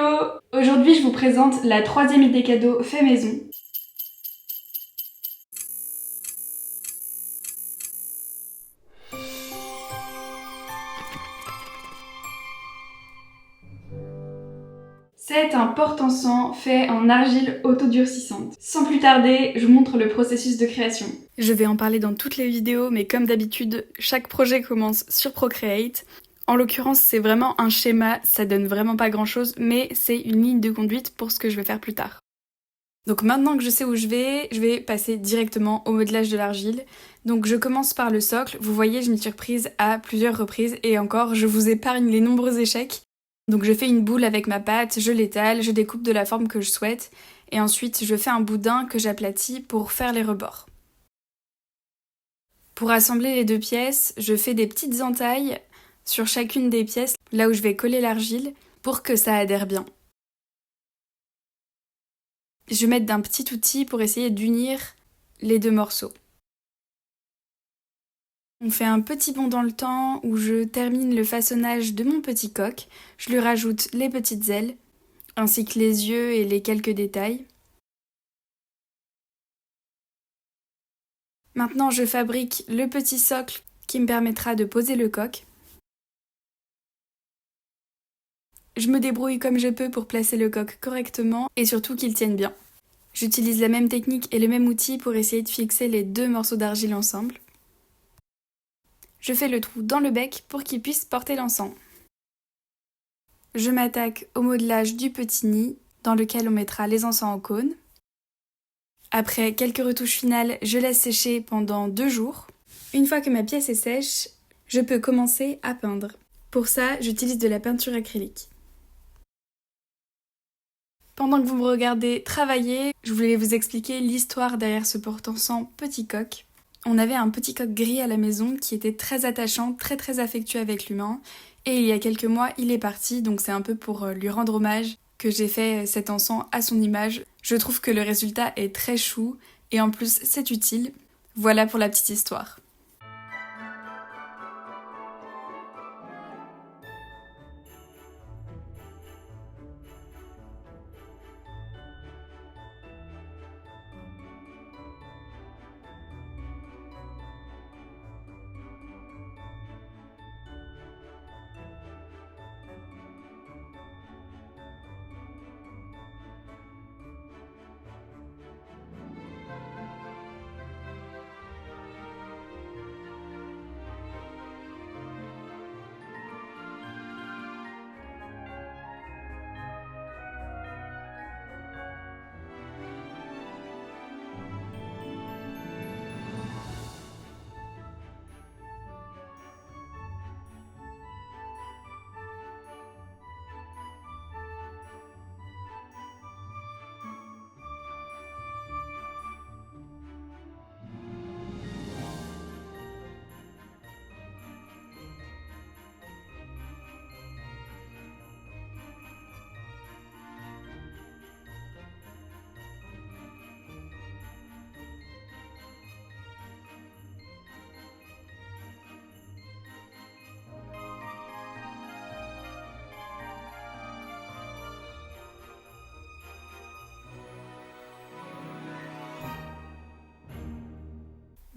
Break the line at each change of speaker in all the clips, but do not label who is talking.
Hello! Aujourd'hui je vous présente la troisième idée cadeau fait maison. C'est un porte-encens fait en argile autodurcissante. Sans plus tarder, je vous montre le processus de création. Je vais en parler dans toutes les vidéos, mais comme d'habitude, chaque projet commence sur Procreate. En l'occurrence, c'est vraiment un schéma, ça donne vraiment pas grand-chose, mais c'est une ligne de conduite pour ce que je vais faire plus tard. Donc maintenant que je sais où je vais passer directement au modelage de l'argile. Donc je commence par le socle. Vous voyez, je m'y suis reprise à plusieurs reprises et encore, je vous épargne les nombreux échecs. Donc je fais une boule avec ma pâte, je l'étale, je découpe de la forme que je souhaite et ensuite je fais un boudin que j'aplatis pour faire les rebords. Pour assembler les deux pièces, je fais des petites entailles sur chacune des pièces, là où je vais coller l'argile, pour que ça adhère bien. Je vais mettre d'un petit outil pour essayer d'unir les deux morceaux. On fait un petit bond dans le temps où je termine le façonnage de mon petit coq. Je lui rajoute les petites ailes, ainsi que les yeux et les quelques détails. Maintenant, je fabrique le petit socle qui me permettra de poser le coq. Je me débrouille comme je peux pour placer le coq correctement et surtout qu'il tienne bien. J'utilise la même technique et le même outil pour essayer de fixer les deux morceaux d'argile ensemble. Je fais le trou dans le bec pour qu'il puisse porter l'encens. Je m'attaque au modelage du petit nid dans lequel on mettra les encens en cône. Après quelques retouches finales, je laisse sécher pendant 2 jours. Une fois que ma pièce est sèche, je peux commencer à peindre. Pour ça, j'utilise de la peinture acrylique. Pendant que vous me regardez travailler, je voulais vous expliquer l'histoire derrière ce porte-encens petit coq. On avait un petit coq gris à la maison qui était très attachant, très affectueux avec l'humain. Et il y a quelques mois, il est parti, donc c'est un peu pour lui rendre hommage que j'ai fait cet encens à son image. Je trouve que le résultat est très chou et en plus c'est utile. Voilà pour la petite histoire.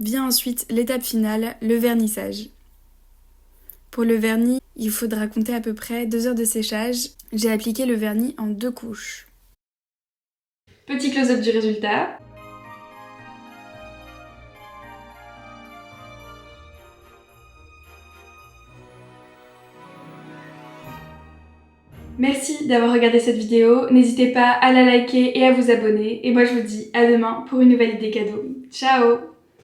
Vient ensuite l'étape finale, le vernissage. Pour le vernis, il faudra compter à peu près 2 heures de séchage. J'ai appliqué le vernis en 2 couches. Petit close-up du résultat. Merci d'avoir regardé cette vidéo, n'hésitez pas à la liker et à vous abonner. Et moi je vous dis à demain pour une nouvelle idée cadeau. Ciao!